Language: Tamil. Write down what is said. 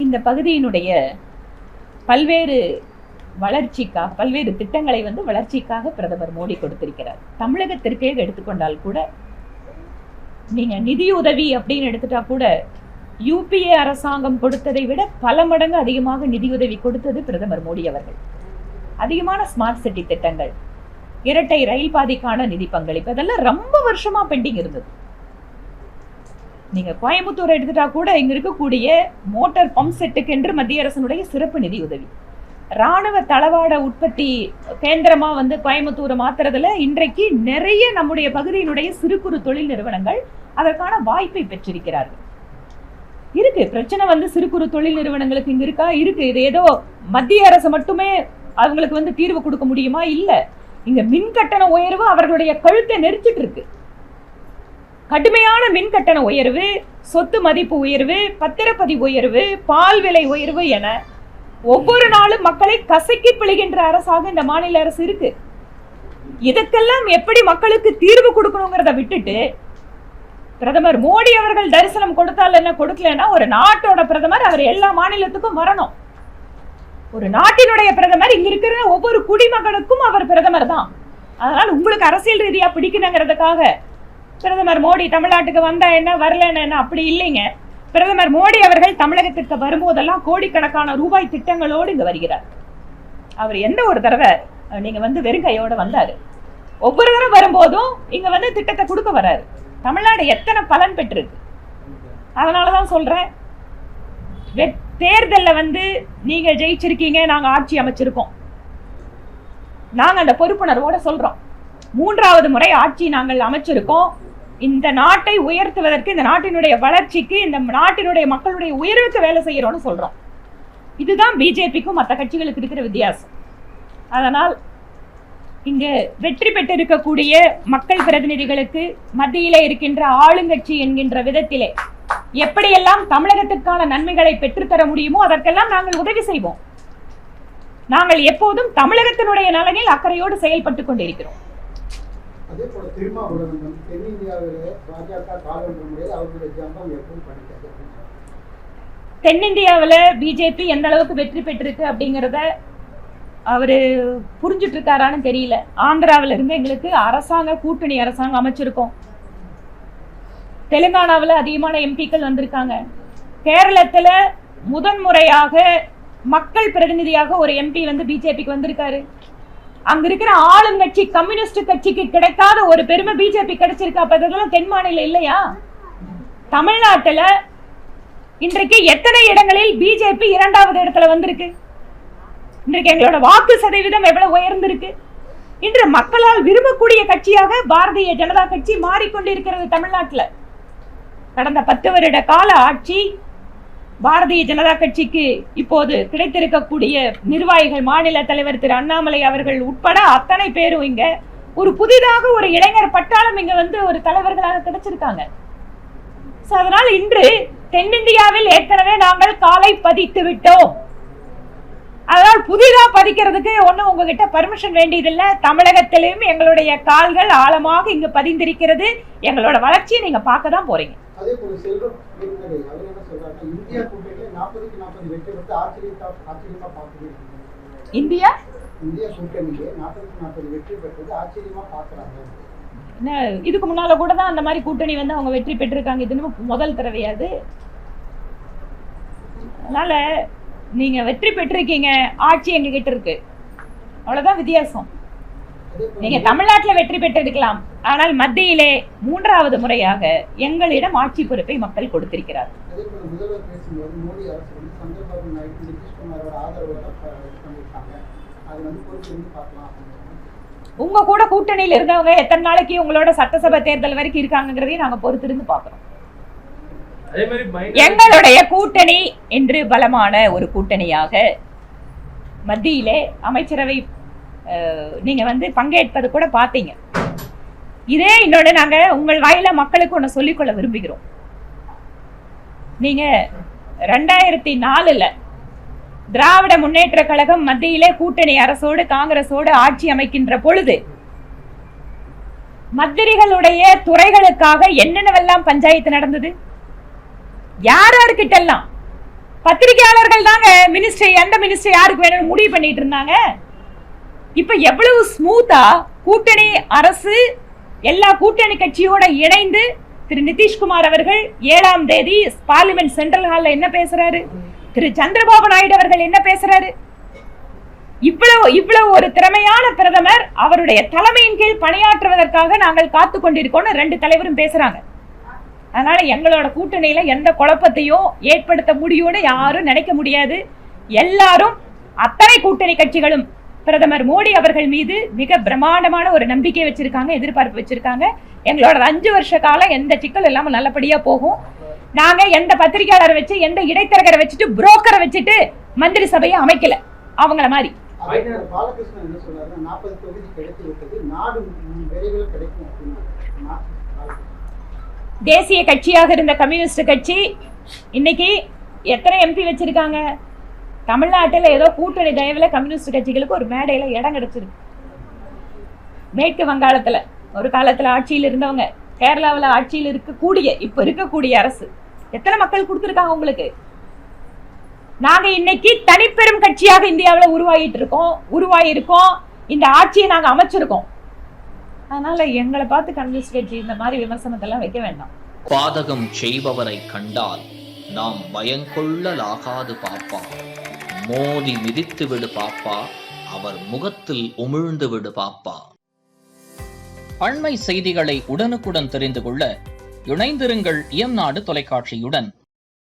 இந்த பகுதியினுடைய பல்வேறு வளர்ச்சிக்காக பல்வேறு திட்டங்களை வளர்ச்சிக்காக பிரதமர் மோடி கொடுத்திருக்கிறார். தமிழகத்திற்கே எடுத்துக்கொண்டால் கூட நீங்க நிதியுதவி அப்படின்னு எடுத்துட்டா கூட யூபிஏ அரசாங்கம் கொடுத்ததை விட பல மடங்கு அதிகமாக நிதியுதவி கொடுத்தது பிரதமர் மோடி அவர்கள். அதிகமான ஸ்மார்ட் சிட்டி திட்டங்கள், இரட்டை ரயில் பாதைக்கான நிதி பங்களிப்பு, அதெல்லாம் ரொம்ப வருஷமா பெண்டிங் இருந்தது. நீங்க கோயம்புத்தூர் எடுத்துட்டா கூட இங்க இருக்கக்கூடிய மோட்டார் பம்ப் செட்டுக்கு என்று மத்திய அரசனுடைய சிறப்பு நிதி உதவி, ராணுவ தளவாட உற்பத்தி கேந்திரமா கோயம்புத்தூரை மாத்துறதுல இன்றைக்கு நிறைய நம்முடைய பகுதியினுடைய சிறு குறு தொழில் நிறுவனங்கள் அதற்கான வாய்ப்பை பெற்றிருக்கிறார்கள். இருக்கு பிரச்சனை சிறு குறு தொழில் நிறுவனங்களுக்கு இங்க இருக்கா? இருக்கு. இது ஏதோ மத்திய அரசு மட்டுமே அவங்களுக்கு தீர்வு கொடுக்க முடியுமா? இல்ல. இங்க மின் கட்டண உயர்வு அவர்களுடைய கழுத்தை நெரிச்சிட்டு இருக்கு. கடுமையான மின் கட்டண உயர்வு, சொத்து மதிப்பு உயர்வு, பத்திரப்பதிவு உயர்வு, பால் விலை உயர்வு என ஒவ்வொரு நாளும் மக்களை கசக்கி பிழிகின்ற அரசாக இந்த மாநில அரசு இருக்கு. இதுக்கெல்லாம் எப்படி மக்களுக்கு தீர்வு கொடுக்கணுங்கிறத விட்டுட்டு பிரதமர் மோடி அவர்கள் தரிசனம் கொடுத்தால் என்ன, கொடுக்கலன்னா ஒரு நாட்டோட பிரதமர் அவர் எல்லா மாநிலத்துக்கும் வரணும். ஒரு நாட்டினுடைய பிரதமர் இங்க இருக்கிற ஒவ்வொரு குடிமகனுக்கும் அவர் பிரதமர் தான். அதனால உங்களுக்கு அரசியல் ரீதியா பிடிக்கணுங்கிறதுக்காக பிரதமர் மோடி தமிழ்நாட்டுக்கு வந்தா என்ன, வரலன்னு என்ன, அப்படி இல்லைங்க. பிரதமர் மோடி அவர்கள் தமிழகத்திற்கு வரும்போதெல்லாம் கோடிக்கணக்கான ரூபாய் திட்டங்களோடு இங்க வருகிறார். அவர் எந்த ஒரு தடவை நீங்க வெறும் கையோட வந்தாரு? ஒவ்வொரு தடவை வரும்போதும் இங்க திட்டத்தை கொடுக்க வர்றாரு. தமிழ்நாடு எத்தனை பலன் பெற்றிருக்கு. அதனாலதான் சொல்றேன், தேர்தல்ல நீங்க ஜெயிச்சிருக்கீங்க, நாங்க ஆட்சி அமைச்சிருக்கோம், நாங்க அந்த பொறுப்புணர்வோட சொல்றோம். 3வது முறை ஆட்சி நாங்கள் அமைச்சிருக்கோம். இந்த நாட்டை உயர்த்துவதற்கு, இந்த நாட்டினுடைய வளர்ச்சிக்கு, இந்த நாட்டினுடைய மக்களுடைய உயர்வுக்கு வேலை செய்யறோம்னு சொல்றோம். இதுதான் பிஜேபிக்கும் மற்ற கட்சிகளுக்கு இருக்கிற வித்தியாசம். அதனால் இங்க வெற்றி பெற்றிருக்கக்கூடிய மக்கள் பிரதிநிதிகளுக்கு மத்தியிலே இருக்கின்ற ஆளுங்கட்சி என்கின்ற விதத்திலே எப்படியெல்லாம் தமிழகத்திற்கான நன்மைகளை பெற்றுத்தர முடியுமோ அதற்கெல்லாம் நாங்கள் உதவி செய்வோம். நாங்கள் எப்போதும் தமிழகத்தினுடைய நலனில் அக்கறையோடு செயல்பட்டு கொண்டிருக்கிறோம். அதே போல திருமாவளவன் தென்னிந்தியாவிலே பாஜக காலவரையில் அவர்களுடைய ஜம்பம் எப்படி பண்ணிட்டாங்க? தென்னிந்தியாவில் பிஜேபி எந்த அளவுக்கு வெற்றி பெற்றிருக்கு அப்படிங்கிறத அவரு புரிஞ்சுட்டு இருக்காரான்னு தெரியல. ஆந்திராவில இருந்து எங்களுக்கு கூட்டணி அரசாங்கம் அமைச்சிருக்கோம். தெலுங்கானாவில் அதிகமான எம்பிக்கள் வந்திருக்காங்க. கேரளத்துல முதன்முறையாக மக்கள் பிரதிநிதியாக ஒரு எம்பி பிஜேபிக்கு வந்திருக்காரு. அங்க இருக்கிற ஆளுங்கட்சி கம்யூனிஸ்ட் கட்சிக்கு கிடைக்காத ஒரு பெருமை பிஜேபி கிடைச்சிருக்கு. அப்ப இதெல்லாம் தென் மாநிலம் இல்லையா? தமிழ்நாட்டுல இன்றைக்கு எத்தனை இடங்களில் பிஜேபி 2வது இடத்துல வந்திருக்கு. இன்றைக்கு எங்களோட வாக்கு சதவீதம் எவ்வளவு உயர்ந்திருக்கு. இன்று மக்களால் விரும்பக்கூடிய கட்சியாக பாரதிய ஜனதா கட்சி மாறிக்கொண்டிருக்கிறது. தமிழ்நாட்டுல கடந்த 10 வருட கால ஆட்சி பாரதிய ஜனதா கட்சிக்கு இப்போது கிடைத்திருக்கக்கூடிய நிர்வாகிகள், மாநில தலைவர் திரு அண்ணாமலை அவர்கள் உட்பட அத்தனை பேரும் இங்க ஒரு புதிதாக ஒரு இளைஞர் பட்டாளம் இங்க ஒரு தலைவர்களாக கிடைச்சிருக்காங்க. அதனால் இன்று தென்னிந்தியாவில் ஏற்கனவே நாங்கள் காலை பதித்து விட்டோம். அதனால் புதிதா பதிக்கிறதுக்கு ஒன்னும் உங்ககிட்ட பர்மிஷன் வேண்டியதில்லை. தமிழகத்திலும் எங்களுடைய கால்கள் ஆழமாக இங்கு பதிந்திருக்கிறது. எங்களோட வளர்ச்சியை நீங்க பார்க்க தான் போறீங்க. அதே போல செல்வம் அவர் என்ன சொல்றாங்க, இந்தியா கூட்டணியில 40க்கு 40 வெற்றி பெற்று ஆச்சரியமா பார்க்குறீங்க. இந்தியா கூட்டணியில 40க்கு 40 வெற்றி பெற்றது ஆச்சரியமா பார்க்கறாங்க. இதுக்கு முன்னால கூட தான் அந்த மாதிரி கூட்டணி அவங்க வெற்றி பெற்றிருக்காங்க. இது முதல் தடவையாது. அதனால நீங்க வெற்றி பெற்றிருக்கீங்க, ஆட்சி எங்க கிட்ட இருக்கு, அவ்வளவுதான் வித்தியாசம். நீங்க தமிழ்நாட்டில் வெற்றி பெற்றிருக்கலாம், ஆனால் மத்தியிலே 3வது முறையாக எங்களிடம் ஆட்சி பொறுப்பை மக்கள் கொடுத்திருக்கிறார். உங்க கூட கூட்டணியில் இருந்தவங்க எத்தனை நாளைக்கு உங்களோட சட்டசபை தேர்தல் வரைக்கும் இருக்காங்கிறதையும் நாங்க பொறுத்திருந்து பார்க்கிறோம். எங்களுடைய கூட்டணி என்று பலமான ஒரு கூட்டணியாக மத்தியிலே அமைச்சரவை நீங்க பங்கேற்பது கூட பாத்தீங்க. இதே இன்னொன்று நாங்க உங்கள் வாயில மக்களுக்கு ஒன்று சொல்லிக்கொள்ள விரும்புகிறோம். நீங்க 2004 திராவிட முன்னேற்ற கழகம் மத்தியிலே கூட்டணி அரசோடு காங்கிரஸோடு ஆட்சி அமைக்கின்ற பொழுது மந்திரிகளுடைய துறைகளுக்காக என்னென்னவெல்லாம் பஞ்சாயத்து நடந்தது, யார்கிட்டெல்லாம் பத்திரிகையாளர்கள் தாங்க மினிஸ்டர், எந்த மினிஸ்டர் யாருக்கு வேணும்னு முடிவு பண்ணிட்டு இருந்தாங்க. இப்ப எவ்வளவு ஸ்மூத்தா கூட்டணி அரசு எல்லா கூட்டணி கட்சியோட இணைந்து திரு நிதிஷ்குமார் அவர்கள் 7ஆம் தேதி பார்லிமெண்ட் சென்ட்ரல் ஹால்ல என்ன பேசுறாரு, திரு சந்திரபாபு நாயுடு அவர்கள் என்ன பேசுறாரு. இவ்வளவு ஒரு திறமையான பிரதமர் அவருடைய தலைமையின் கீழ் பணியாற்றுவதற்காக நாங்கள் காத்து கொண்டிருக்கோம் 2 தலைவரும் பேசுறாங்க. அதனால எங்களோட கூட்டணியில எந்த குழப்பத்தையும் ஏற்படுத்த முடியும்னு யாரும் நினைக்க முடியாது. எல்லாரும் அத்தனை கூட்டணி கட்சிகளும் பிரதமர் மோடி அவர்கள் மீது மிக பிரம்மாண்டமான ஒரு நம்பிக்கை வச்சிருக்காங்க, எதிர்பார்ப்பு வச்சிருக்காங்க. எங்களோட 5 வருஷ காலம் எந்த சிக்கல் இல்லாம நல்லபடியா போகும். நாங்க எந்த பத்திரிகையாளரை வச்சு, எந்த இடைத்தரகரை வச்சுட்டு, புரோக்கரை வச்சுட்டு மந்திரி சபையை அமைக்கல அவங்கள மாதிரி. பாலகிருஷ்ணன் என்ன சொல்றாரு, 40 தொகுதி கிடைத்து விட்டது, நாடு விரைவில் கிடைக்கும் அப்படின்னா. தேசிய கட்சியாக இருந்த கம்யூனிஸ்ட் கட்சி இன்னைக்கு எத்தனை எம்பி வச்சிருக்காங்க? தமிழ்நாட்டில் ஏதோ கூட்டணி தயவில் கம்யூனிஸ்ட் கட்சிகளுக்கு ஒரு மேடையில இடம் கிடைச்சிருக்கு. மேற்கு வங்காளத்துல ஒரு காலத்துல ஆட்சியில் இருந்தவங்க, கேரளாவில் ஆட்சியில் இப்ப இருக்கக்கூடிய அரசு எத்தனை மக்கள் கொடுத்திருக்காங்க உங்களுக்கு? நாங்க இன்னைக்கு தனிப்பெரும் கட்சியாக இந்தியாவில் உருவாயிருக்கோம். இந்த ஆட்சியை நாங்க அமைச்சிருக்கோம். அதனால எங்களை பார்த்து கம்யூனிஸ்ட் கட்சி இந்த மாதிரி விமர்சனத்தெல்லாம் வைக்க வேண்டாம். பாதகம் செய்பவரை கண்டால் நாம் பயங்கொள்ளலாகாது பாப்பா, மோதி மிதித்து விடு பாப்பா, அவர் முகத்தில் உமிழ்ந்து விடு பாப்பா. அண்மை செய்திகளை உடனுக்குடன் தெரிந்து கொள்ள இணைந்திருங்கள் இயம்நாடு தொலைக்காட்சியுடன்.